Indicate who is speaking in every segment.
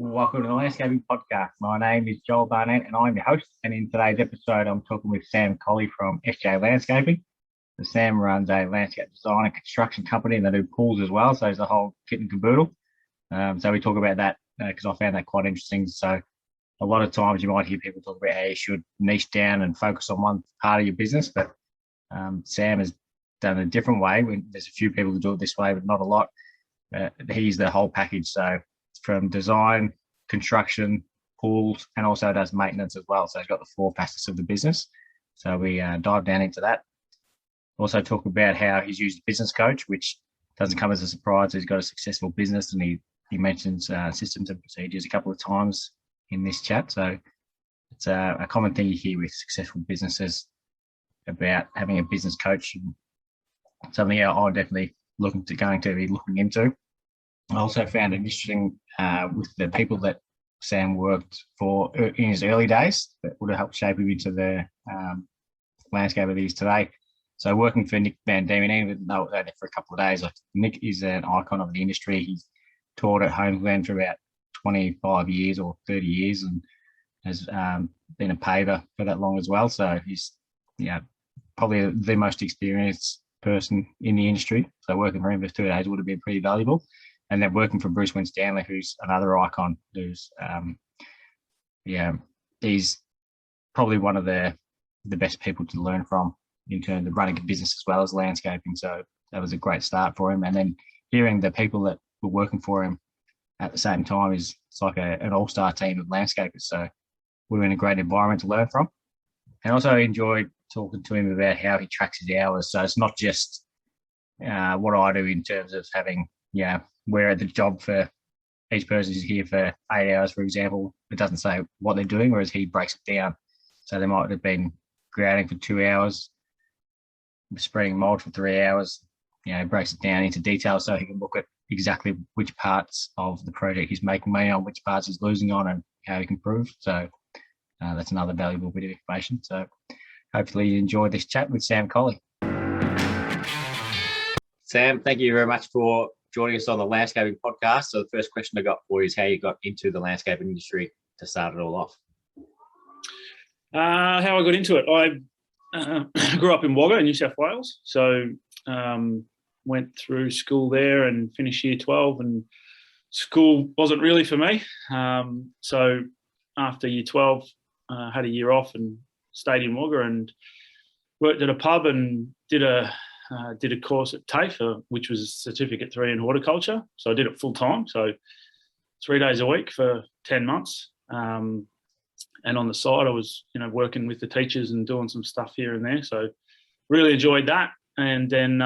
Speaker 1: Welcome to the Landscaping Podcast. My name is Joel Barnett and I'm your host. And in today's episode, I'm talking with Sam Collie from Esjay Landscaping. So Sam runs a landscape design and construction company and they do pools as well. So it's a whole kit and caboodle. So we talk about that because I found that quite interesting. So a lot of times you might hear people talk about how you should niche down and focus on one part of your business. But Sam has done a different way. There's a few people who do it this way, but not a lot. He's the whole package. So from design, construction, pools, and also does maintenance as well. So he's got the four facets of the business. So we dive down into that. Also talk about how he's used a business coach, which doesn't come as a surprise. He's got a successful business and he mentions systems and procedures a couple of times in this chat. So it's a common thing you hear with successful businesses about having a business coach, and something I'm definitely going to be looking into. I also found it interesting with the people that Sam worked for in his early days that would have helped shape him into the landscaper that he is today. So working for Nick Van Diemen, even though it was only for a couple of days, like Nick is an icon of the industry. He's taught at Homeland for about 25 years or 30 years and has been a paver for that long as well. So he's probably the most experienced person in the industry. So working for him for 2 days would have been pretty valuable. And then working for Bruce Winstanley, who's another icon, who's he's probably one of the best people to learn from in terms of running a business as well as landscaping. So that was a great start for him. And then hearing the people that were working for him at the same time it's like an all-star team of landscapers. So we were in a great environment to learn from. And also enjoyed talking to him about how he tracks his hours. So it's not just what I do in terms of having, we're at the job for each person is here for 8 hours, for example. It doesn't say what they're doing, whereas he breaks it down. So they might have been grouting for 2 hours, spreading mold for 3 hours. He breaks it down into detail so he can look at exactly which parts of the project he's making money on, which parts he's losing on, and how he can improve. So that's another valuable bit of information. So hopefully you enjoyed this chat with Sam Collie. Sam, thank you very much for joining us on the Landscaping Podcast. So the first question I got for you is how you got into the landscaping industry to start it all off.
Speaker 2: How I got into it. I grew up in Wagga in New South Wales. So went through school there and finished year 12, and school wasn't really for me. So after year 12, had a year off and stayed in Wagga and worked at a pub and did a course at TAFE, which was Certificate 3 in horticulture. So I did it full time. So 3 days a week for 10 months. And on the side, I was, working with the teachers and doing some stuff here and there. So really enjoyed that. And then,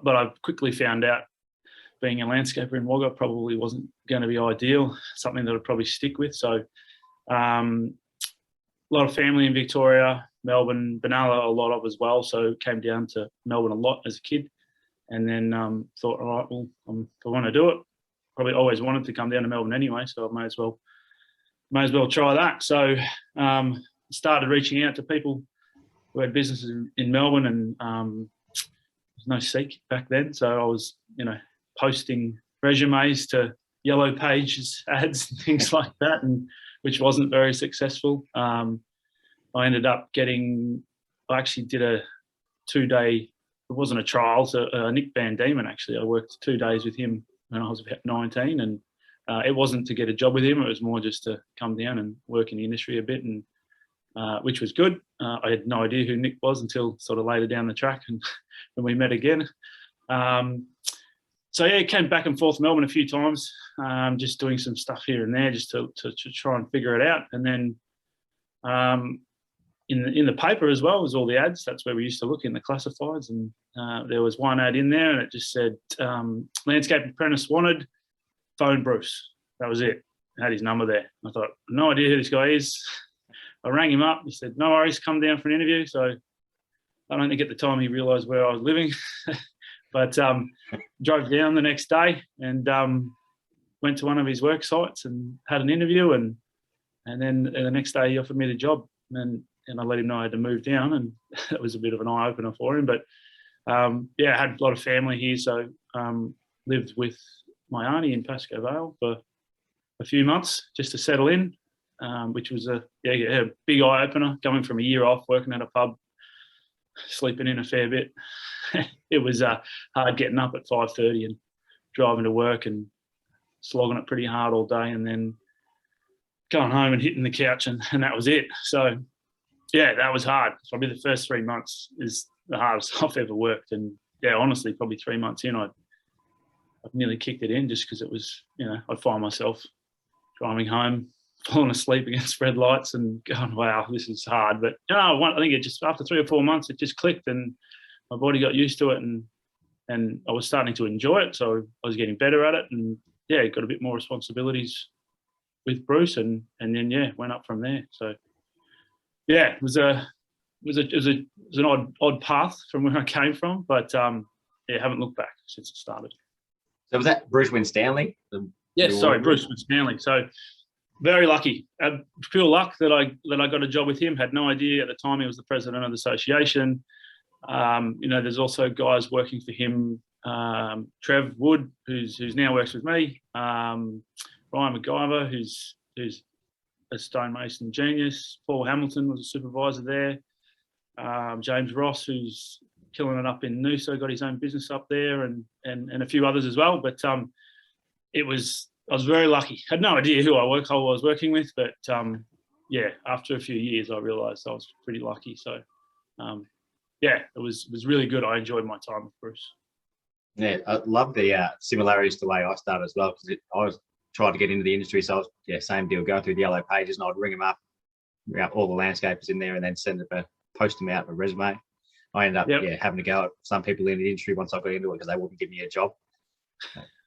Speaker 2: but I quickly found out being a landscaper in Wagga probably wasn't going to be ideal, something that I'd probably stick with. So a lot of family in Victoria, Melbourne, Benalla a lot of as well. So came down to Melbourne a lot as a kid, and then thought, all right, well, if I want to do it, probably always wanted to come down to Melbourne anyway, so I may as well try that. So started reaching out to people who had businesses in Melbourne, and there's no Seek back then, so I was posting resumes to Yellow Pages ads and things like that, and which wasn't very successful. I ended up I actually did a 2-day, it wasn't a trial, so Nick Van Diemen, actually, I worked 2 days with him when I was about 19, and it wasn't to get a job with him, it was more just to come down and work in the industry a bit, and which was good. I had no idea who Nick was until sort of later down the track and when we met again. So yeah, came back and forth Melbourne a few times, just doing some stuff here and there just to try and figure it out. And then in the paper as well was all the ads. That's where we used to look in the classifieds, and there was one ad in there and it just said landscape apprentice wanted, phone Bruce. That was it. I had his number there. I thought, no idea who this guy is. I rang him up. He said, no worries, come down for an interview. So I don't think at the time he realised where I was living. But drove down the next day and went to one of his work sites and had an interview, and then the next day he offered me the job, and I let him know I had to move down, and that was a bit of an eye opener for him. But I had a lot of family here, so lived with my auntie in Pascoe Vale for a few months just to settle in, which was a big eye opener. Coming from a year off working at a pub, sleeping in a fair bit, it was hard getting up at 5:30 and driving to work and slogging it pretty hard all day, and then going home and hitting the couch, and that was it. So yeah, that was hard. Probably the first 3 months is the hardest I've ever worked, and yeah, honestly, probably 3 months in, I'd nearly kicked it in, just because it was, I'd find myself driving home, falling asleep against red lights and going, wow, this is hard. But I think it just, after 3 or 4 months, it just clicked and my body got used to it, and I was starting to enjoy it. So I was getting better at it, and yeah, got a bit more responsibilities with Bruce, and then went up from there. So yeah, it was an odd path from where I came from, but haven't looked back since it started.
Speaker 1: So was that Bruce Winstanley?
Speaker 2: Yes, sorry, Bruce Winstanley. So very lucky. Pure luck that I got a job with him. Had no idea at the time he was the president of the association. There's also guys working for him. Trev Wood, who's now works with me. Ryan MacGyver, who's a stonemason genius. Paul Hamilton was a supervisor there. James Ross, who's killing it up in Noosa, got his own business up there, and a few others as well. But I was very lucky. Had no idea who I was working with, but after a few years, I realised I was pretty lucky. So it was really good. I enjoyed my time with Bruce.
Speaker 1: Yeah, I love the similarities to the way I started as well, because I was trying to get into the industry, so I was same deal, going through the yellow pages, and I'd ring them up, all the landscapers in there, and then post them out a resume. I ended up having to go at some people in the industry once I got into it, because they wouldn't give me a job.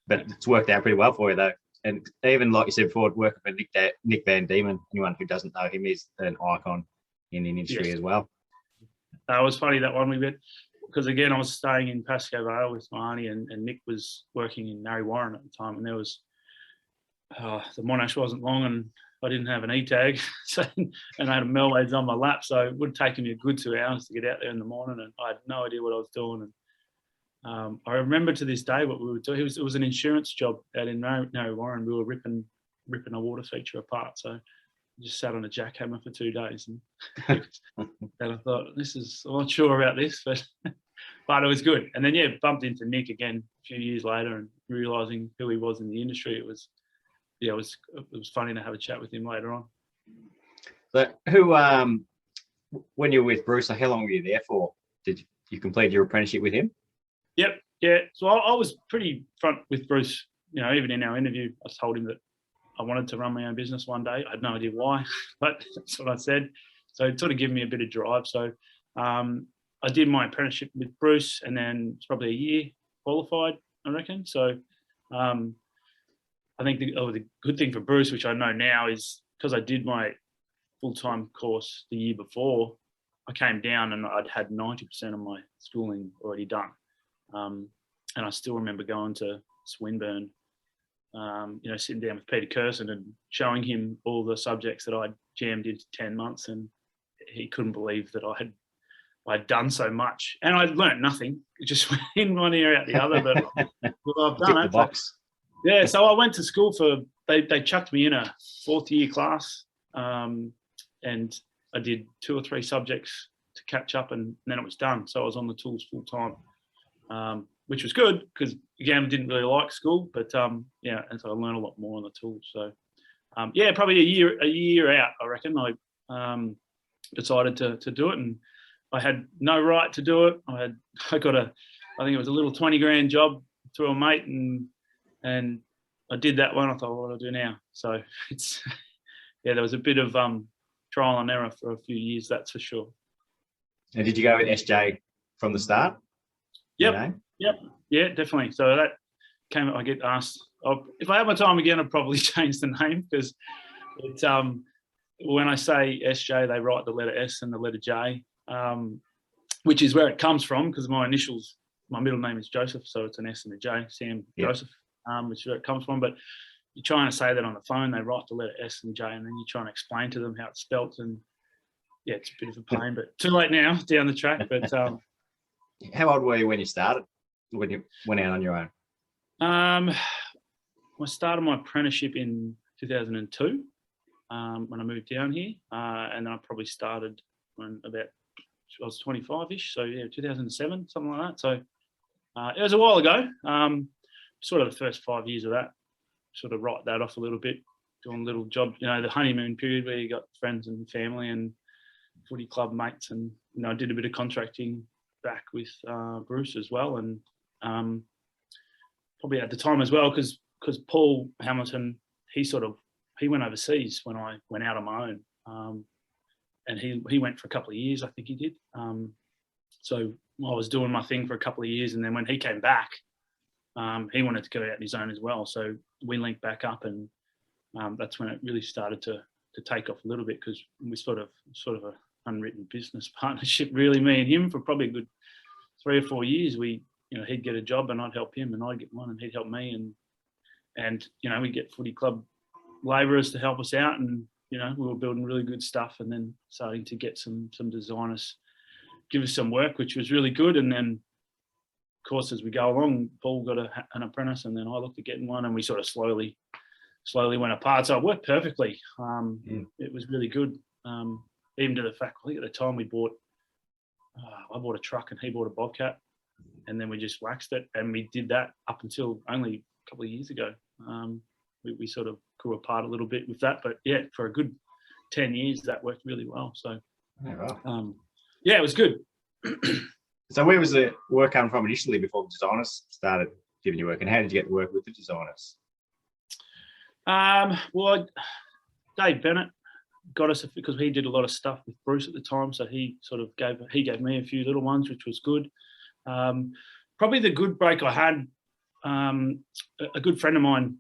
Speaker 1: But it's worked out pretty well for you though. And even like you said before, working for Nick Van Diemen, anyone who doesn't know him, is an icon in the industry as well.
Speaker 2: That was funny, that one we met, because again, I was staying in Pascoe Vale with my auntie, and Nick was working in Narre Warren at the time, and there was the Monash wasn't long, and I didn't have an e-tag, and I had a Melwades on my lap, so it would have taken me a good 2 hours to get out there in the morning, and I had no idea what I was doing. And I remember to this day what we were doing. It was an insurance job out in Narre Warren. We were ripping a water feature apart, so I just sat on a jackhammer for 2 days, and I thought, I'm not sure about this, but it was good. And then bumped into Nick again a few years later, and realising who he was in the industry. It was funny to have a chat with him later on.
Speaker 1: So when you were with Bruce, how long were you there for? Did you complete your apprenticeship with him?
Speaker 2: Yep. Yeah. So I was pretty front with Bruce. Even in our interview, I told him that I wanted to run my own business one day. I had no idea why, but that's what I said. So it sort of gave me a bit of drive. So I did my apprenticeship with Bruce, and then it's probably a year qualified, I reckon. So I think the good thing for Bruce, which I know now, is because I did my full-time course the year before, I came down and I'd had 90% of my schooling already done. And I still remember going to Swinburne, sitting down with Peter Curson and showing him all the subjects that I'd jammed into 10 months, and he couldn't believe that I'd done so much. And I'd learnt nothing. It just went in one ear out the other, but well, I've done it.
Speaker 1: The box.
Speaker 2: So I went to school they chucked me in a 4th year class, and I did 2 or 3 subjects to catch up, and then it was done. So I was on the tools full time, which was good, because again, I didn't really like school, but and so I learned a lot more on the tools. So probably a year out, I reckon, I decided to do it, and I had no right to do it. I think it was a little 20 grand job through a mate, and I did that one. I thought, what do I do now? So it's there was a bit of trial and error for a few years, that's for sure.
Speaker 1: And did you go with Esjay from the start?
Speaker 2: Yep. Yeah, definitely. So that came. I get asked if I had my time again, I'd probably change the name, because it's when I say Esjay, they write the letter S and the letter J, which is where it comes from, because my middle name is Joseph, so it's an S and a J, Sam Joseph, which is where it comes from. But you're trying to say that on the phone, they write the letter S and J, and then you're trying to explain to them how it's spelt, and it's a bit of a pain, but too late now, down the track. But
Speaker 1: how old were you when you started? When you went out on your own?
Speaker 2: I started my apprenticeship in 2002 when I moved down here, and then I probably started when I was 25-ish, so yeah, 2007, something like that. So it was a while ago. Sort of the first 5 years of that, sort of write that off a little bit, doing little jobs, the honeymoon period where you got friends and family and footy club mates, and I did a bit of contracting back with Bruce as well, and probably at the time as well because Paul Hamilton, he went overseas when I went out on my own, and he went for a couple of years, I think he did. So I was doing my thing for a couple of years, and then when he came back, he wanted to go out on his own as well. So we linked back up, and that's when it really started to take off a little bit, because we sort of an unwritten business partnership, really, me and him, for probably a good 3 or 4 years. He'd get a job and I'd help him, and I'd get one and he'd help me, and we'd get footy club labourers to help us out, and we were building really good stuff, and then starting to get some designers give us some work, which was really good. And then, of course, as we go along, Paul got an apprentice, and then I looked at getting one, and we sort of slowly went apart. So it worked perfectly. It was really good. Even to the fact, I think at the time I bought a truck and he bought a Bobcat, and then we just waxed it, and we did that up until only a couple of years ago. We sort of grew apart a little bit with that, but yeah, for a good 10 years that worked really well. So yeah, it was good.
Speaker 1: So where was the work coming from initially before the designers started giving you work, and how did you get to work with the designers?
Speaker 2: Well, Dave Bennett got us, because he did a lot of stuff with Bruce at the time, so he gave me a few little ones, which was good. Probably the good break I had, a good friend of mine,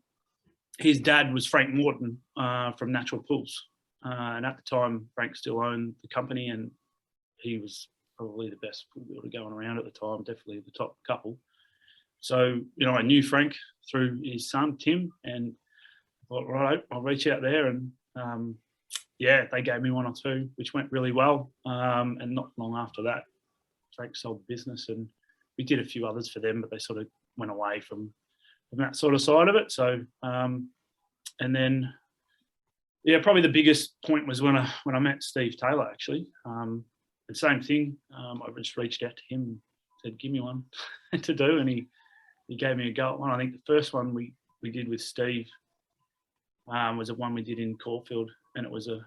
Speaker 2: his dad was Frank Morton from Natural Pools, and at the time Frank still owned the company, and he was probably the best pool builder going around at the time, definitely the top couple. So I knew Frank through his son Tim, and thought, right, I'll reach out there, and yeah, they gave me one or two, which went really well. And not long after that, Frank sold the business, and we did a few others for them, but they sort of went away from that sort of side of it. So, and then, yeah, probably the biggest point was when I met Steve Taylor, actually. The same thing. I just reached out to him and said, "Give me one to do," and he gave me a go at one. I think the first one we did with Steve was a one we did in Caulfield, and it was a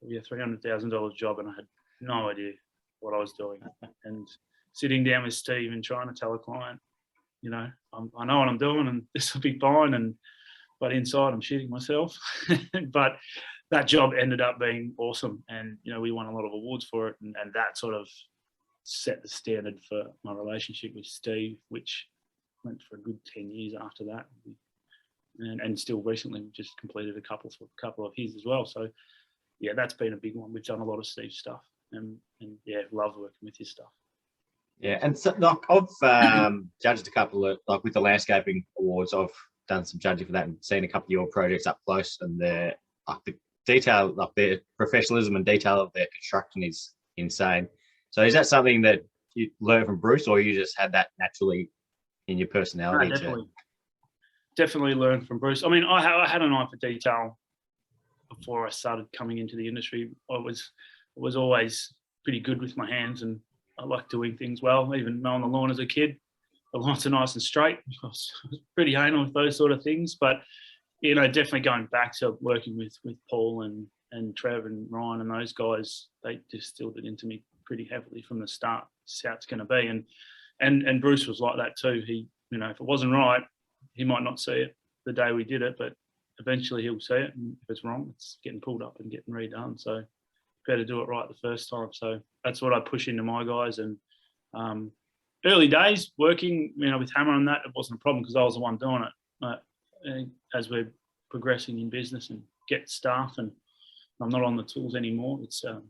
Speaker 2: $300,000 job, and I had no idea what I was doing. And sitting down with Steve and trying to tell a client, I know what I'm doing, and this will be fine. But inside, I'm shitting myself. But that job ended up being awesome, and we won a lot of awards for it, and that sort of set the standard for my relationship with Steve, which went for a good 10 years after that. And still recently we just completed a couple of his as well. So yeah, that's been a big one. We've done a lot of Steve's stuff, and yeah, love working with his stuff.
Speaker 1: Yeah, and so I've judged a couple of, with the landscaping awards. I've done some judging for that and seen a couple of your projects up close, and the detail, their professionalism and detail of their construction is insane. So is that something that you learned from Bruce, or you just had that naturally in your personality?
Speaker 2: Definitely learned from Bruce. I mean, I had an eye for detail before I started coming into the industry. I was always pretty good with my hands, and I like doing things well. Even mowing the lawn as a kid, the lawns are nice and straight. I was pretty anal with those sort of things. But definitely going back to working with Paul and Trev and Ryan and those guys, they distilled it into me pretty heavily from the start. This is how it's going to be. And Bruce was like that too. He, if it wasn't right, he might not see it the day we did it, but eventually he'll see it. And if it's wrong, it's getting pulled up and getting redone. So better do it right the first time. So that's what I push into my guys. And early days working, with Hammer and that, it wasn't a problem because I was the one doing it. But as we're progressing in business and get staff, and I'm not on the tools anymore, it's a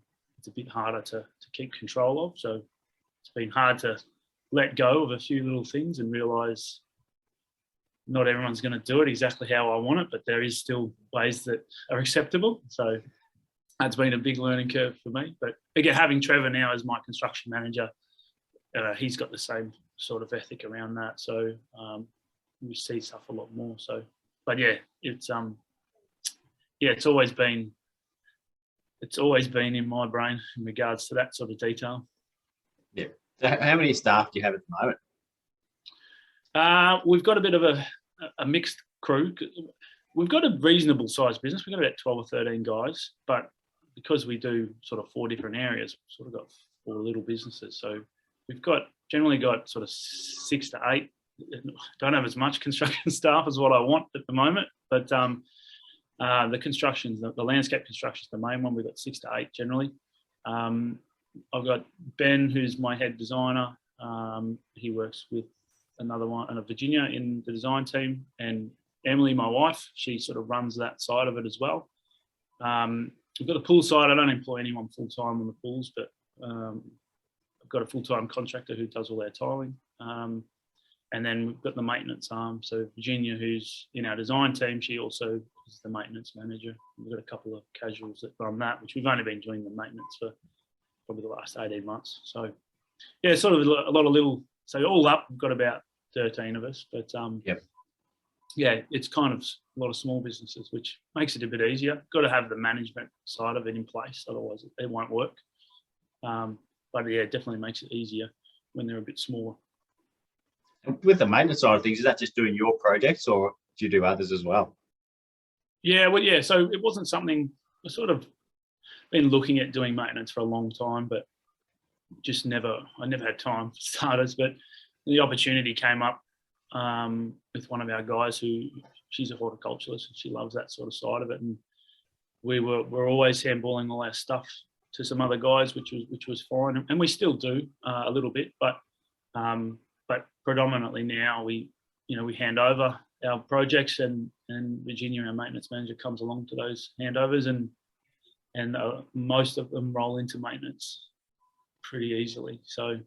Speaker 2: bit harder to keep control of. So it's been hard to let go of a few little things and realise not everyone's going to do it exactly how I want it, but there is still ways that are acceptable. So that's been a big learning curve for me. But again, having Trevor now as my construction manager, he's got the same sort of ethic around that. So we see stuff a lot more. So, but yeah, it's yeah, it's always been in my brain in regards to that sort of detail.
Speaker 1: Yeah. So how many staff do you have at the moment?
Speaker 2: We've got a bit of a mixed crew. We've got a reasonable sized business. We've got about 12 or 13 guys, but because we do sort of 4 different areas, we've sort of got 4 little businesses. So we've generally got sort of 6 to 8. Don't have as much construction staff as what I want at the moment, but the landscape construction is the main one. We've got 6 to 8 generally. I've got Ben, who's my head designer. He works with another one, Virginia, in the design team, and Emily, my wife, she sort of runs that side of it as well. We've got the pool side. I don't employ anyone full time on the pools, but I've got a full-time contractor who does all their tiling. And then we've got the maintenance arm. So Virginia, who's in our design team, she also is the maintenance manager. We've got a couple of casuals that run that, which we've only been doing the maintenance for probably the last 18 months. So yeah, sort of a lot of little, so all up, we've got about 13 of us, but
Speaker 1: Yep.
Speaker 2: yeah, it's kind of a lot of small businesses, which makes it a bit easier. Got to have the management side of it in place, otherwise it won't work. But yeah, it definitely makes it easier when they're a bit smaller.
Speaker 1: With the maintenance side of things, is that just doing your projects, or do you do others as well?
Speaker 2: Yeah, well, yeah. So it wasn't something I sort of been looking at doing maintenance for a long time, but I never had time for starters. But the opportunity came up with one of our guys she's a horticulturalist and she loves that sort of side of it. And we're always handballing all our stuff to some other guys, which was fine, and we still do a little bit, but predominantly now we hand over our projects, and Virginia, our maintenance manager, comes along to those handovers, and most of them roll into maintenance pretty easily. So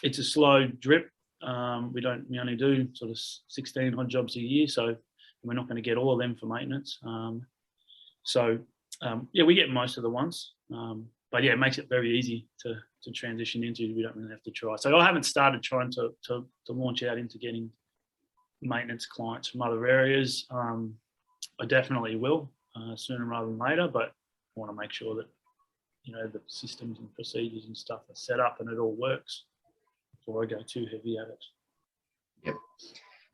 Speaker 2: it's a slow drip. We only do sort of 16 odd jobs a year, so we're not going to get all of them for maintenance. Yeah, we get most of the ones, but yeah, it makes it very easy to transition into. We don't really have to try. So I haven't started trying to launch out into getting maintenance clients from other areas. I definitely will sooner rather than later, but I want to make sure that the systems and procedures and stuff are set up and it all works before I go too heavy at it.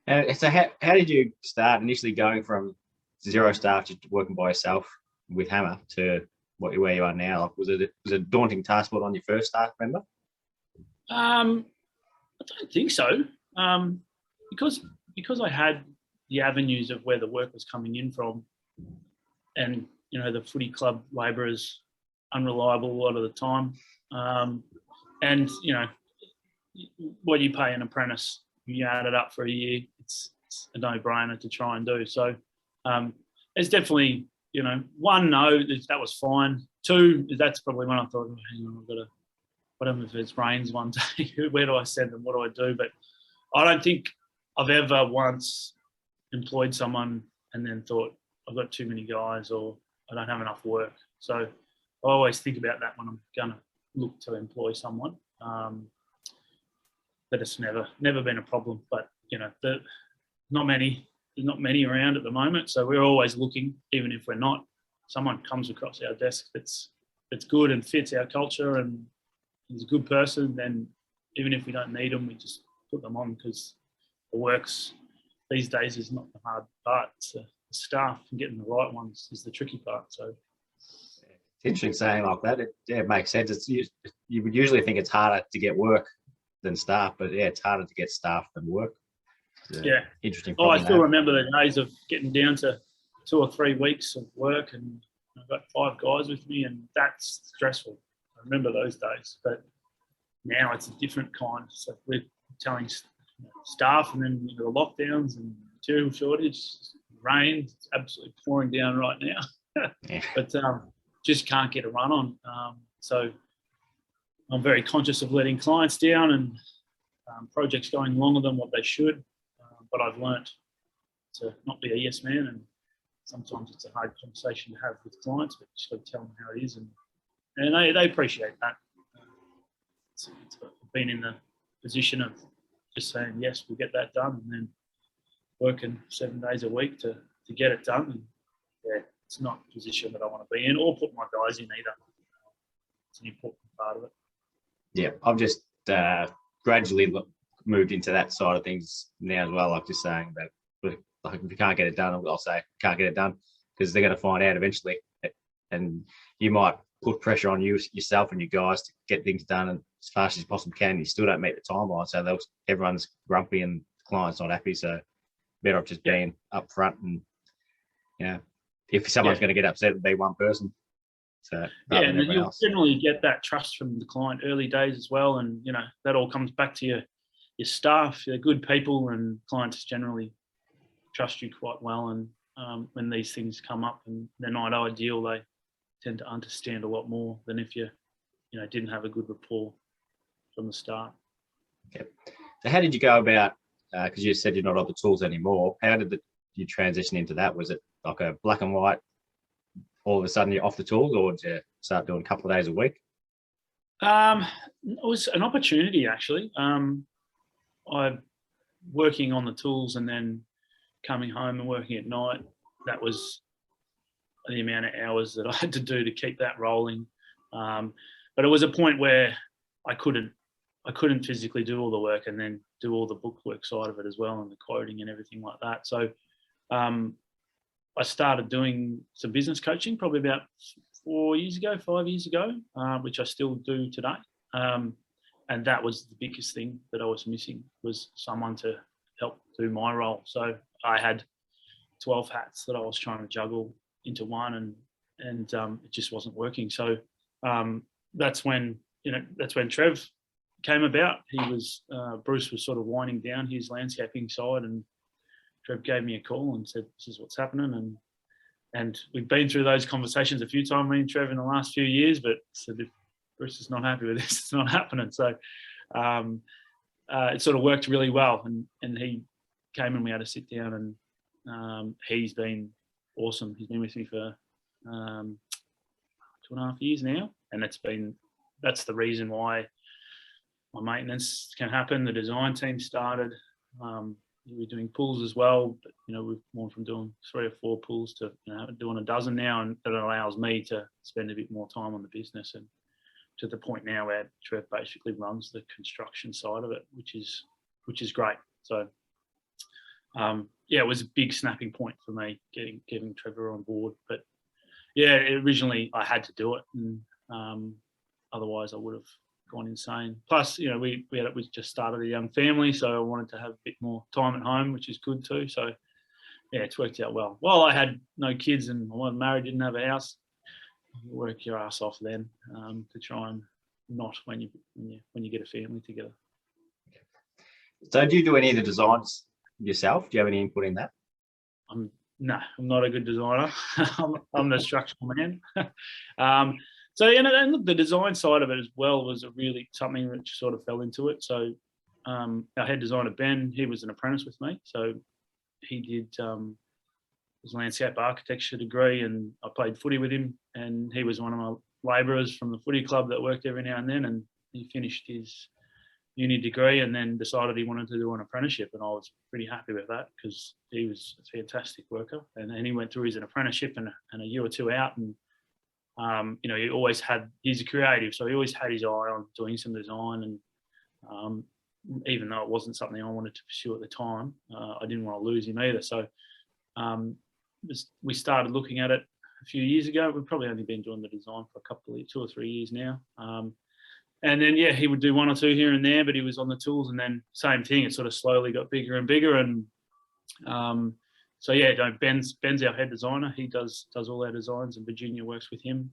Speaker 1: Yep. So how did you start initially, going from 0 staff to working by yourself with Hammer to where you are now? Like, was it a daunting task on your first staff member?
Speaker 2: I don't think so, because I had the avenues of where the work was coming in from, and the footy club labourers unreliable a lot of the time, and what you pay an apprentice, you add it up for a year, it's a no-brainer to try and do. So it's definitely, one, no, that was fine. 2, that's probably when I thought, I've got to, whatever if it rains one day, where do I send them? What do I do? But I don't think I've ever once employed someone and then thought, I've got too many guys or I don't have enough work. So I always think about that when I'm going to look to employ someone. But it's never been a problem. But, there's not many around at the moment. So we're always looking, even if we're not. Someone comes across our desk that's good and fits our culture and is a good person, then even if we don't need them, we just put them on, because the works these days is not the hard part. It's the staff and getting the right ones is the tricky part. So
Speaker 1: it's interesting saying like that. It makes sense. You would usually think it's harder to get work than staff, but yeah, it's harder to get staff than work.
Speaker 2: Yeah,
Speaker 1: interesting.
Speaker 2: I still remember the days of getting down to 2 or 3 weeks of work, and I've got 5 guys with me, and that's stressful. I remember those days, but now it's a different kind. So we're telling staff, and then the lockdowns and material shortage, rain, it's absolutely pouring down right now.
Speaker 1: Yeah.
Speaker 2: But just can't get a run on. So I'm very conscious of letting clients down and projects going longer than what they should. But I've learnt to not be a yes man, and sometimes it's a hard conversation to have with clients, but you just got to tell them how it is, and they appreciate that. It's been in the position of just saying, yes, we'll get that done, and then working 7 days a week to get it done. And yeah, it's not a position that I want to be in or put my guys in either. It's an important part of it.
Speaker 1: Yeah, I've just gradually moved into that side of things now as well. Like just saying that like if you can't get it done, I'll say can't get it done because they're going to find out eventually, and you might put pressure on yourself and your guys to get things done as fast as you possibly can. You still don't meet the timeline, so everyone's grumpy and the client's not happy. So better off just being upfront and if someone's going to get upset, it'll be one person. So
Speaker 2: and you'll generally get that trust from the client early days as well, and that all comes back to your staff. They're good people, and clients generally trust you quite well. And when these things come up and they're not ideal, they tend to understand a lot more than if you didn't have a good rapport from the start.
Speaker 1: Okay. So how did you go about? Because you said you're not on the tools anymore. How did you transition into that? Was it like a black and white? All of a sudden you're off the tools, or did you start doing a couple of days a week?
Speaker 2: It was an opportunity, actually. I'm working on the tools and then coming home and working at night. That was the amount of hours that I had to do to keep that rolling. But it was a point where I couldn't physically do all the work and then do all the bookwork side of it as well, and the quoting and everything like that. So I started doing some business coaching probably about 5 years ago, which I still do today. And that was the biggest thing that I was missing, was someone to help do my role. So I had 12 hats that I was trying to juggle into one, and it just wasn't working. So that's when Trev came about. Bruce was sort of winding down his landscaping side, and Trev gave me a call and said, "This is what's happening." And we've been through those conversations a few times, me and Trev, in the last few years, but said, if Bruce is not happy with this, it's not happening. So it sort of worked really well. And he came and we had a sit down, and he's been awesome. He's been with me for 2.5 years now. And that's the reason why my maintenance can happen. The design team started. We're doing pools as well, but we've gone from doing 3 or 4 pools to doing a dozen now, and that allows me to spend a bit more time on the business, and to the point now where Trev basically runs the construction side of it, which is great. So it was a big snapping point for me getting Trevor on board. But originally I had to do it, and otherwise I would have gone insane. Plus, we just started a young family, so I wanted to have a bit more time at home, which is good too. So it's worked out well. Well, I had no kids and I wasn't married, didn't have a house. You work your ass off then to try and not when you get a family together.
Speaker 1: So do you do any of the designs yourself? Do you have any input in that?
Speaker 2: I'm not a good designer. I'm the structural man. So, and look, the design side of it as well was really something which sort of fell into it. So our head designer, Ben, he was an apprentice with me. So he did his landscape architecture degree, and I played footy with him. And he was one of my labourers from the footy club that worked every now and then. And he finished his uni degree and then decided he wanted to do an apprenticeship. And I was pretty happy with that because he was a fantastic worker. And then he went through his apprenticeship and a year or two out, and he always he's a creative, so he always had his eye on doing some design. And even though it wasn't something I wanted to pursue at the time, I didn't want to lose him either. So we started looking at it a few years ago. We've probably only been doing the design for 2 or 3 years now. And then, he would do 1 or 2 here and there, but he was on the tools. And then same thing, it sort of slowly got bigger and bigger. And Ben's our head designer. He does all our designs, and Virginia works with him.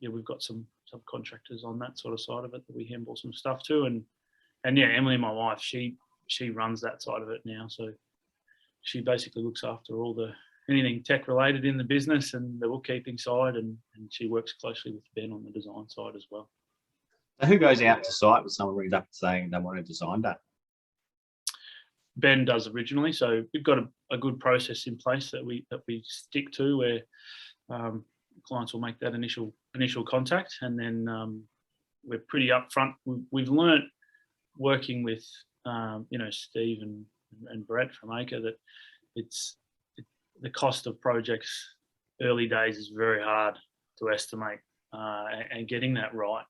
Speaker 2: We've got some subcontractors on that sort of side of it that we handle some stuff to. And Emily, my wife, she runs that side of it now. So she basically looks after anything tech related in the business and the bookkeeping side, and she works closely with Ben on the design side as well.
Speaker 1: So who goes out to site when someone rings up saying they want a design done?
Speaker 2: Ben does originally, so we've got a good process in place that we stick to, where clients will make that initial contact, and then we're pretty upfront. We've learnt working with Steve and Brett from Acre that the cost of projects early days is very hard to estimate, and getting that right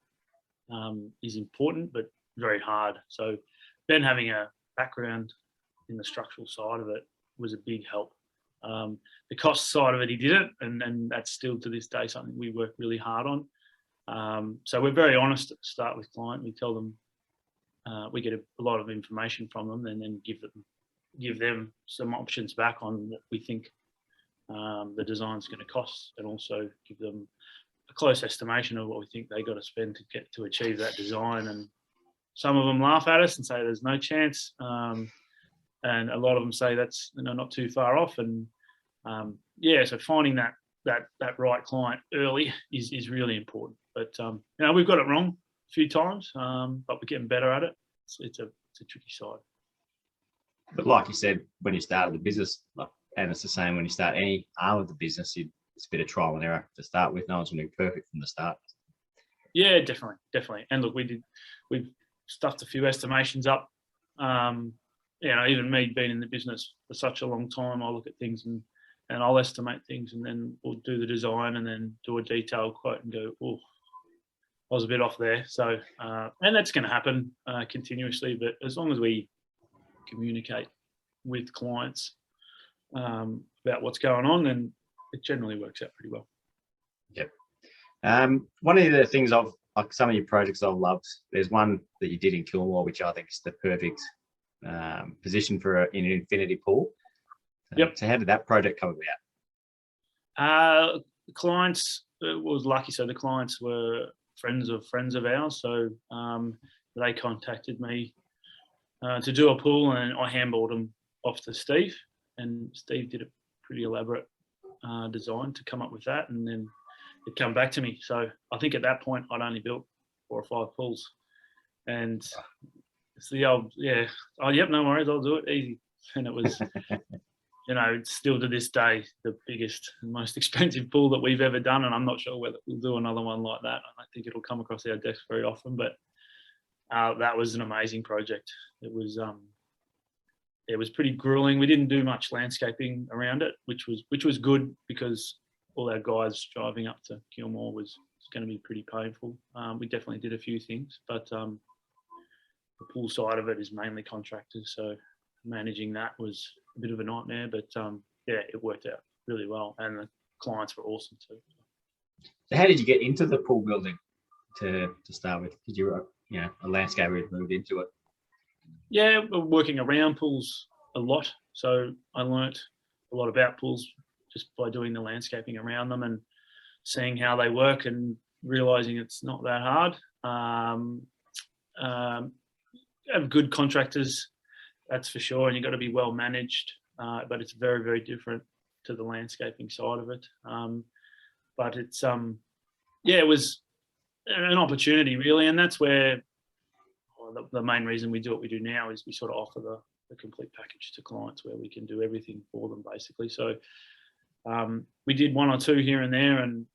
Speaker 2: is important, but very hard. So Ben having a background in the structural side of it was a big help. The cost side of it, he didn't, and that's still to this day something we work really hard on. So we're very honest at the start with client. We tell them, we get a lot of information from them, and then give them some options back on what we think the design's going to cost, and also give them a close estimation of what we think they got to spend to achieve that design. And some of them laugh at us and say there's no chance, and a lot of them say that's not too far off. And so finding that right client early is really important. But we've got it wrong a few times, but we're getting better at it. It's a tricky side.
Speaker 3: But like you said, when you started the business, and it's the same when you start any arm of the business, it's a bit of trial and error to start with. No one's going to be perfect from the start. Yeah,
Speaker 2: definitely. And look, we've stuffed a few estimations up. Even me being in the business for such a long time, I look at things and I'll estimate things, and then we'll do the design and then do a detailed quote and go, oh, I was a bit off there. So, and that's going to happen continuously, but as long as we communicate with clients about what's going on, then it generally works out pretty well.
Speaker 3: Yep. One of the things like some of your projects I've loved, there's one that you did in Kilmore, which I think is the perfect position for an infinity pool.
Speaker 2: Yep.
Speaker 3: So how did that project come about?
Speaker 2: The clients was lucky. So the clients were friends of ours. So they contacted me to do a pool, and I handballed them off to Steve, and Steve did a pretty elaborate design to come up with that, and then it come back to me. So I think at that point I'd only built 4 or 5 pools, and it's the old, oh yep, no worries, I'll do it, easy. And it was it's still to this day the biggest and most expensive pool that we've ever done, and I'm not sure whether we'll do another one like that. I don't think it'll come across our desk very often, but that was an amazing project. It was pretty grueling. We didn't do much landscaping around it, which was good, because all our guys driving up to Kilmore was going to be pretty painful. We definitely did a few things, but the pool side of it is mainly contractors, so managing that was a bit of a nightmare. But it worked out really well, and the clients were awesome too.
Speaker 3: So how did you get into the pool building to start with? Did you a landscaper had moved into it?
Speaker 2: Yeah, we're working around pools a lot. So I learnt a lot about pools just by doing the landscaping around them and seeing how they work, and realising it's not that hard. Have good contractors, that's for sure, and you've got to be well managed. But it's very, very different to the landscaping side of it. But it's it was an opportunity really, and that's where the main reason we do what we do now is we sort of offer the complete package to clients, where we can do everything for them basically. So we did 1 or 2 here and there, and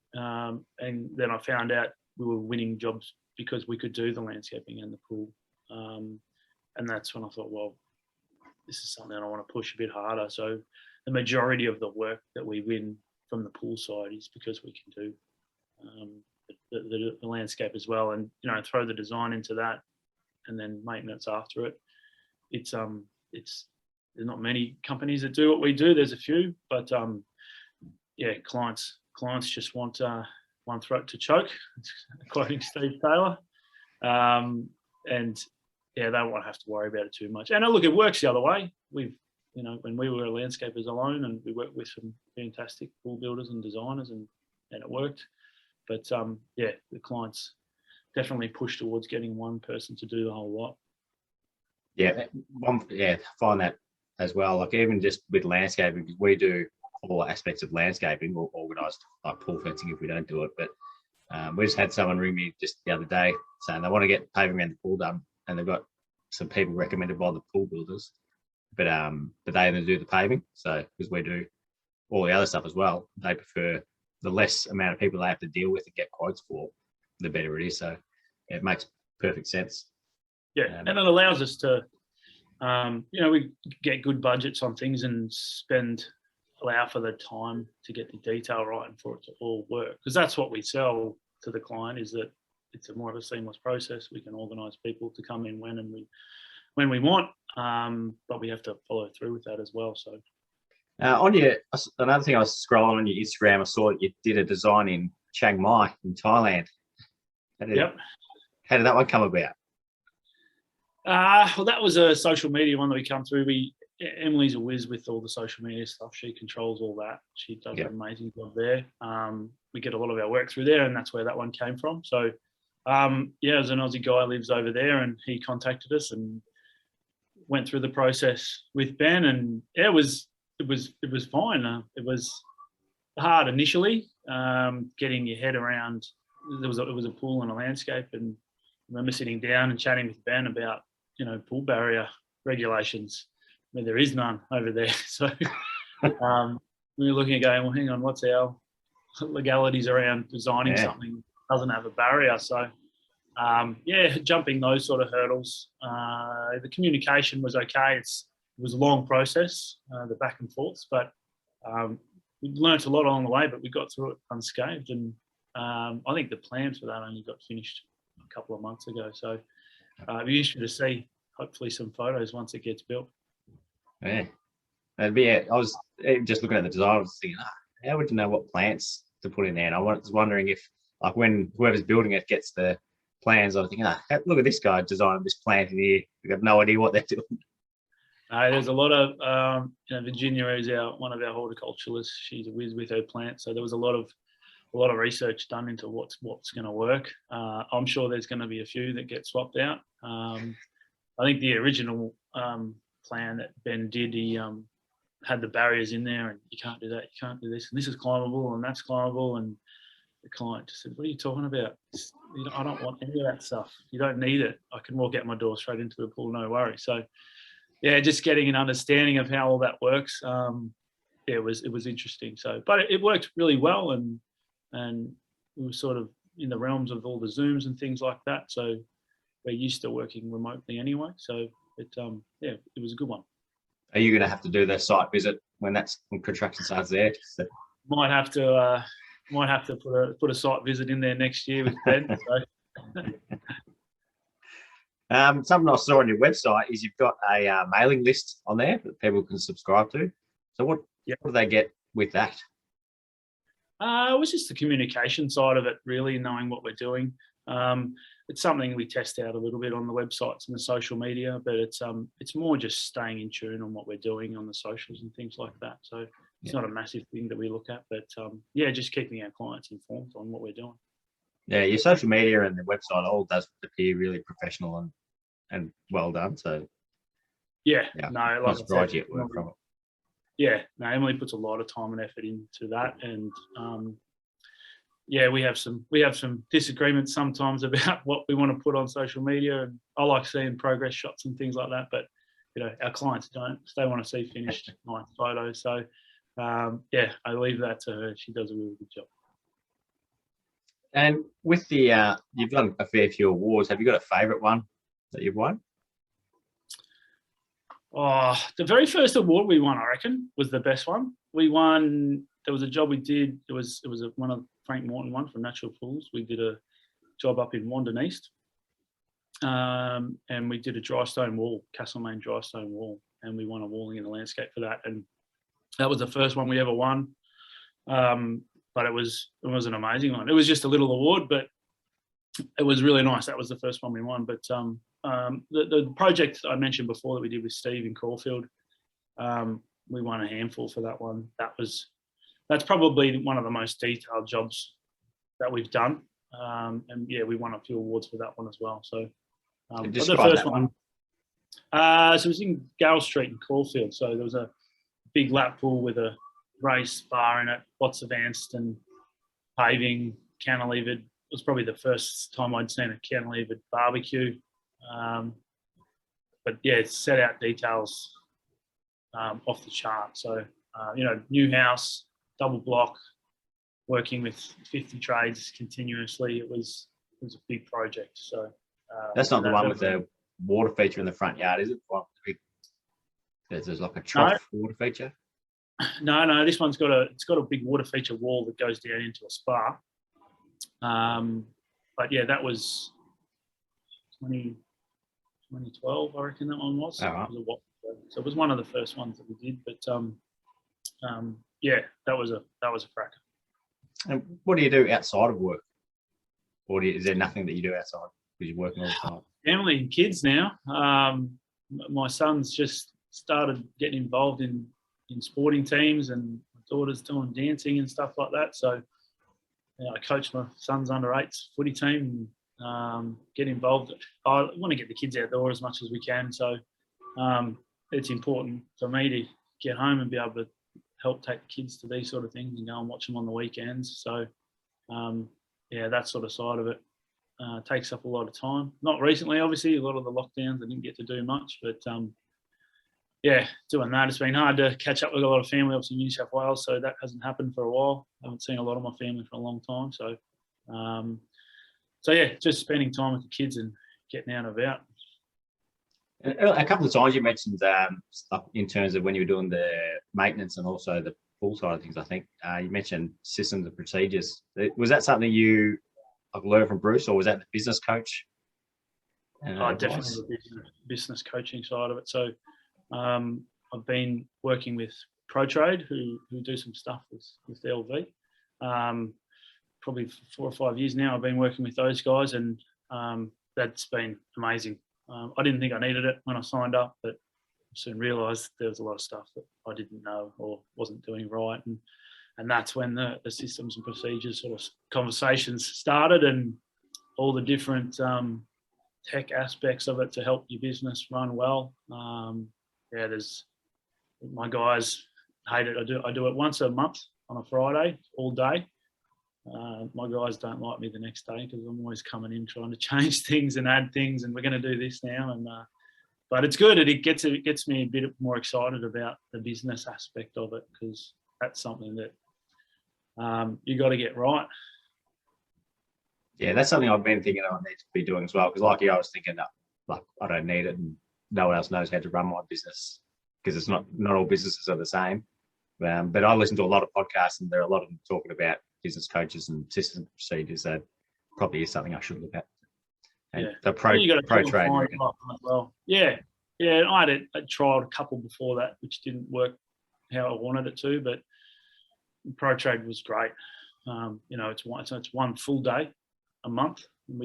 Speaker 2: then I found out we were winning jobs because we could do the landscaping and the pool, and that's when I thought, well, this is something I want to push a bit harder. So the majority of the work that we win from the pool side is because we can do the landscape as well, and throw the design into that, and then maintenance after it. It's there's not many companies that do what we do. There's a few, but clients just want one throat to choke, quoting Steve Taylor, and they won't have to worry about it too much. And look, it works the other way. We've when we were landscapers alone, and we worked with some fantastic pool builders and designers, and it worked. But the clients definitely push towards getting one person to do the whole lot.
Speaker 3: Find that as well. Like even just with landscaping, because we do all aspects of landscaping, or organised like pool fencing if we don't do it. But we just had someone ring me just the other day saying they want to get paving around the pool done, and they've got some people recommended by the pool builders, but they only do the paving. So because we do all the other stuff as well, they prefer the less amount of people they have to deal with and get quotes for, the better it is. So it makes perfect sense.
Speaker 2: Yeah, and it allows us to, we get good budgets on things and spend allow for the time to get the detail right and for it to all work. Because that's what we sell to the client, is that it's a more of a seamless process. We can organise people to come in when we want, but we have to follow through with that as well. So
Speaker 3: another thing, I was scrolling on your Instagram, I saw that you did a design in Chiang Mai in Thailand. How did that one come about?
Speaker 2: Well, that was a social media one that we come through. Emily's a whiz with all the social media stuff. She controls all that. She does an amazing job there. We get a lot of our work through there, and that's where that one came from. So, there's an Aussie guy lives over there, and he contacted us and went through the process with Ben, and it was fine. It was hard initially, getting your head around. It was a pool and a landscape, and I remember sitting down and chatting with Ben about pool barrier regulations. I mean, there is none over there. So we were looking at going, well, hang on, what's our legalities around designing something that doesn't have a barrier? So, jumping those sort of hurdles. The communication was okay. It was a long process, the back and forths, but we learnt a lot along the way, but we got through it unscathed. And I think the plans for that only got finished a couple of months ago. So it'd be interesting to see, hopefully, some photos once it gets built.
Speaker 3: Yeah, I was just looking at the design. I was thinking, how would you know what plants to put in there? And I was wondering if, like, when whoever's building it gets the plans, I was thinking, look at this guy designing this plant in here. We have no idea what they're doing.
Speaker 2: There's a lot of Virginia is one of our horticulturalists. She's a whiz with her plants, so there was a lot of research done into what's going to work. I'm sure there's going to be a few that get swapped out. I think the original plan that Ben did, he had the barriers in there, and you can't do that, you can't do this, and this is climbable and that's climbable, and the client just said, what are you talking about? I don't want any of that stuff. You don't need it. I can walk out my door straight into the pool, no worry. So just getting an understanding of how all that works, it was interesting. So, but it worked really well, and we were sort of in the realms of all the Zooms and things like that. So we're used to working remotely anyway. So it was a good one.
Speaker 3: Are you going to have to do the site visit when construction starts there?
Speaker 2: Might have to put a site visit in there next year with Ben. So.
Speaker 3: Something I saw on your website is you've got a mailing list on there that people can subscribe to. So what do they get with that?
Speaker 2: It was just the communication side of it, really, knowing what we're doing. It's something we test out a little bit on the websites and the social media, but it's more just staying in tune on what we're doing on the socials and things like that. So it's not a massive thing that we look at, but just keeping our clients informed on what we're doing. Yeah,
Speaker 3: your social media and the website all does appear really professional and well done. So
Speaker 2: I'm
Speaker 3: surprised you work from it.
Speaker 2: Emily puts a lot of time and effort into that, and we have some disagreements sometimes about what we want to put on social media, and I like seeing progress shots and things like that, but our clients don't. They want to see finished nice photos. So I leave that to her. She does a really good job.
Speaker 3: And with the you've done a fair few awards. Have you got a favourite one that you've won?
Speaker 2: Oh, the very first award we won, I reckon, was the best one. We won. There was a job we did. It was one of Frank Morton one from Natural Pools. We did a job up in Wandon East, and we did a dry stone wall, Castlemaine dry stone wall, and we won a walling in the landscape for that. And that was the first one we ever won. But it was an amazing one. It was just a little award, but it was really nice. That was the first one we won. But the project I mentioned before that we did with Steve in Caulfield, we won a handful for that one. That's probably one of the most detailed jobs that we've done. And we won a few awards for that one as well. So the first one. So it was in Gale Street in Caulfield. So there was a big lap pool with a race bar in it, lots of Anston paving, cantilevered. It was probably the first time I'd seen a cantilevered barbecue. But it set out details off the chart. So, new house, double block, working with 50 trades continuously. It was a big project. So
Speaker 3: that's not the one with the water feature in the front yard, is it? There's like a trough water feature.
Speaker 2: No. This one's got a big water feature wall that goes down into a spa. But yeah, that was 2012, I reckon that one was.
Speaker 3: Oh, right.
Speaker 2: It was a while ago. So it was one of the first ones that we did. But yeah, that was a cracker.
Speaker 3: And what do you do outside of work? Or is there nothing that you do outside because you're working all the time?
Speaker 2: Family and kids now. My son's just started getting involved in sporting teams, and my daughter's doing dancing and stuff like that. So I coach my son's under-8s footy team and get involved. I want to get the kids outdoors as much as we can. So it's important for me to get home and be able to help take the kids to these sort of things and go and watch them on the weekends. So yeah, that sort of side of it takes up a lot of time. Not recently, obviously, a lot of the lockdowns, I didn't get to do much, but yeah, doing that. It's been hard to catch up with a lot of family, obviously in New South Wales, so that hasn't happened for a while. I haven't seen a lot of my family for a long time. So, so yeah, just spending time with the kids and getting out and about.
Speaker 3: A couple of times you mentioned stuff in terms of when you were doing the maintenance and also the pool side of things, I think. You mentioned systems and procedures. Was that something you learned from Bruce, or was that the business coach?
Speaker 2: Definitely the business coaching side of it. So I've been working with ProTrade, who do some stuff with LV. Probably 4 or 5 years now I've been working with those guys, and that's been amazing. I didn't think I needed it when I signed up, but soon realised there was a lot of stuff that I didn't know or wasn't doing right, and that's when the systems and procedures sort of conversations started, and all the different tech aspects of it to help your business run well. Yeah, there's my guys hate it. I do it once a month on a Friday, all day. My guys don't like me the next day because I'm always coming in trying to change things and add things, and we're going to do this now. And but it's good. It gets me a bit more excited about the business aspect of it, because that's something that you got to get right.
Speaker 3: Yeah, that's something I've been thinking I need to be doing as well. Because like you, I was thinking, like, I don't need it, and no one else knows how to run my business, because it's not all businesses are the same. But I listen to a lot of podcasts, and there are a lot of them talking about business coaches and system procedures. That probably is something I should look at. And
Speaker 2: yeah,
Speaker 3: the ProTrade.
Speaker 2: Well, yeah. I tried a couple before that, which didn't work how I wanted it to, but ProTrade was great. It's one full day a month. When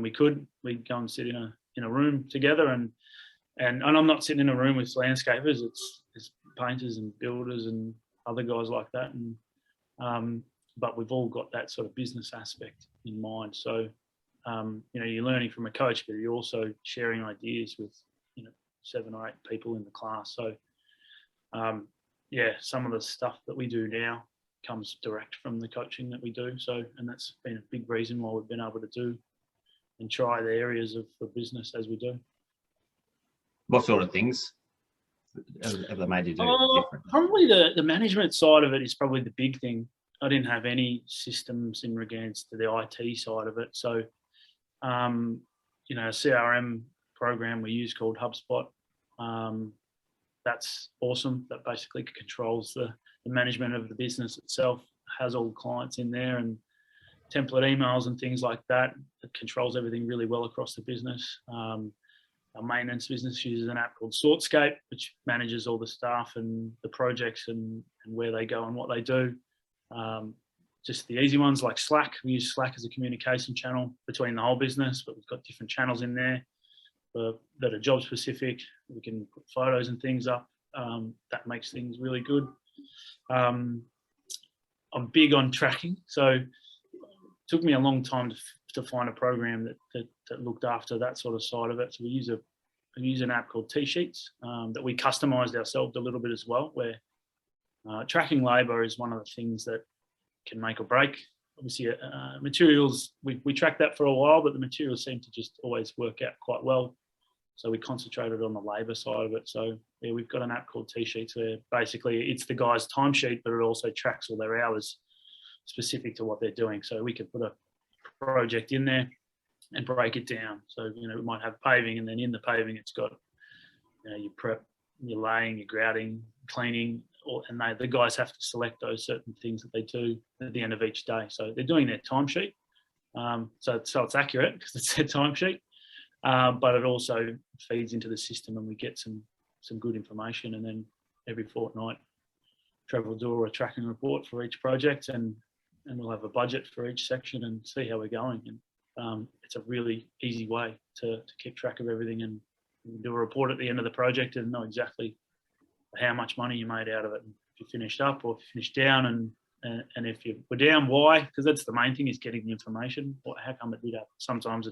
Speaker 2: we could, we'd go and sit in a room together, and I'm not sitting in a room with landscapers. It's painters and builders and other guys like that, and but we've all got that sort of business aspect in mind. So you're learning from a coach, but you're also sharing ideas with 7 or 8 people in the class. So some of the stuff that we do now comes direct from the coaching that we do. So, and that's been a big reason why we've been able to do and try the areas of the business as we do.
Speaker 3: What sort of things have they made you do different?
Speaker 2: Probably the management side of it is probably the big thing. I didn't have any systems in regards to the IT side of it. So, a CRM program we use called HubSpot. That's awesome. That basically controls the management of the business itself, has all the clients in there and template emails and things like that. It controls everything really well across the business. Our maintenance business uses an app called Sortscape, which manages all the staff and the projects and where they go and what they do. Just the easy ones like Slack. We use Slack as a communication channel between the whole business, but we've got different channels in there that are job specific. We can put photos and things up. That makes things really good. I'm big on tracking, so it took me a long time to find a program that looked after that sort of side of it. So we use an app called T-Sheets that we customized ourselves a little bit as well, where tracking labour is one of the things that can make or break. Obviously, materials, we tracked that for a while, but the materials seem to just always work out quite well. So we concentrated on the labour side of it. So yeah, we've got an app called T-Sheets where basically it's the guy's timesheet, but it also tracks all their hours specific to what they're doing. So we could put a project in there and break it down. So, we might have paving, and then in the paving it's got, your prep, your laying, your grouting, cleaning, and the guys have to select those certain things that they do at the end of each day. So they're doing their timesheet. So it's accurate because it's their timesheet, but it also feeds into the system, and we get some good information. And then every fortnight, Trevor will do a tracking report for each project, and we'll have a budget for each section and see how we're going. And it's a really easy way to keep track of everything and do a report at the end of the project and know exactly how much money you made out of it. And if you finished up or if you finished down, and if you were down, why? Because that's the main thing, is getting the information. How come it did happen? Sometimes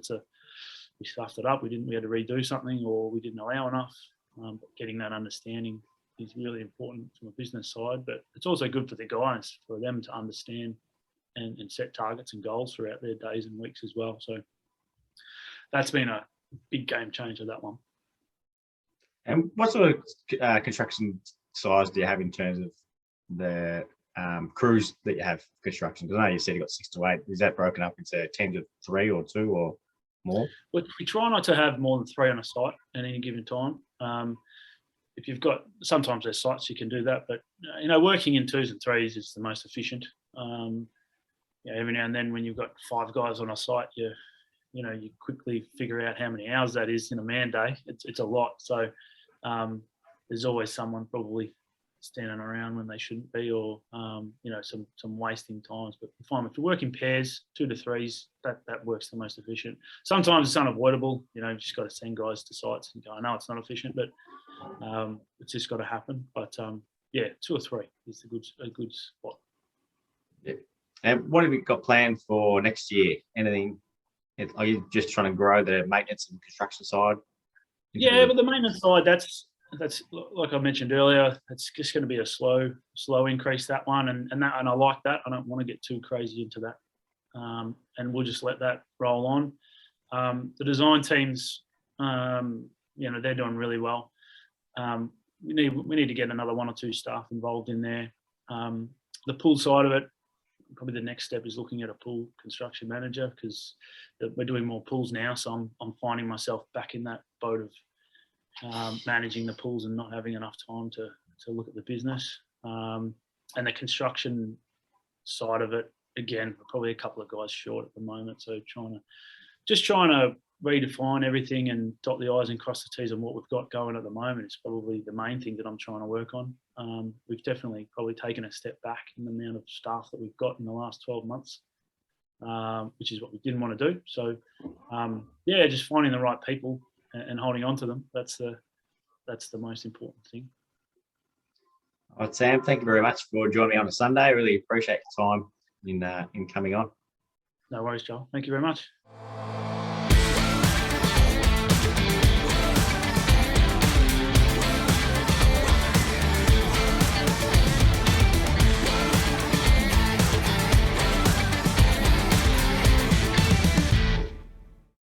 Speaker 2: we stuffed it up. We had to redo something, or we didn't allow enough. But getting that understanding is really important from a business side, but it's also good for the guys, for them to understand and set targets and goals throughout their days and weeks as well. So that's been a big game changer, that one.
Speaker 3: And what sort of construction size do you have in terms of the crews that you have for construction? Because I know you said you got 6 to 8. Is that broken up into 10 to 3 or 2 or more?
Speaker 2: We try not to have more than 3 on a site at any given time. If you've got, sometimes there's sites you can do that, but working in 2s and 3s is the most efficient. Every now and then when you've got 5 guys on a site, you quickly figure out how many hours that is in a man day. It's a lot. So there's always someone probably standing around when they shouldn't be, or some wasting times. But fine, if you work in pairs, 2 to 3s, that works the most efficient. Sometimes it's unavoidable. You just got to send guys to sites and go, I know it's not efficient, but it's just got to happen. But 2 or 3 is a good spot.
Speaker 3: Yeah. And what have you got planned for next year? Anything? Are you just trying to grow the maintenance and construction side?
Speaker 2: Yeah, but the maintenance side, that's like I mentioned earlier, it's just going to be a slow increase, that one, and I like that. I don't want to get too crazy into that, and we'll just let that roll on. The design teams, they're doing really well. We need to get another 1 or 2 staff involved in there. The pool side of it, probably the next step is looking at a pool construction manager, because we're doing more pools now. So I'm finding myself back in that boat of managing the pools and not having enough time to look at the business. And the construction side of it, again, we're probably a couple of guys short at the moment. So trying to redefine everything and dot the I's and cross the T's on what we've got going at the moment is probably the main thing that I'm trying to work on. We've definitely probably taken a step back in the amount of staff that we've got in the last 12 months, which is what we didn't want to do. So, just finding the right people and holding on to them. That's the most important thing.
Speaker 3: All right, Sam, thank you very much for joining me on a Sunday. Really appreciate your time in coming on.
Speaker 2: No worries, Joel. Thank you very much.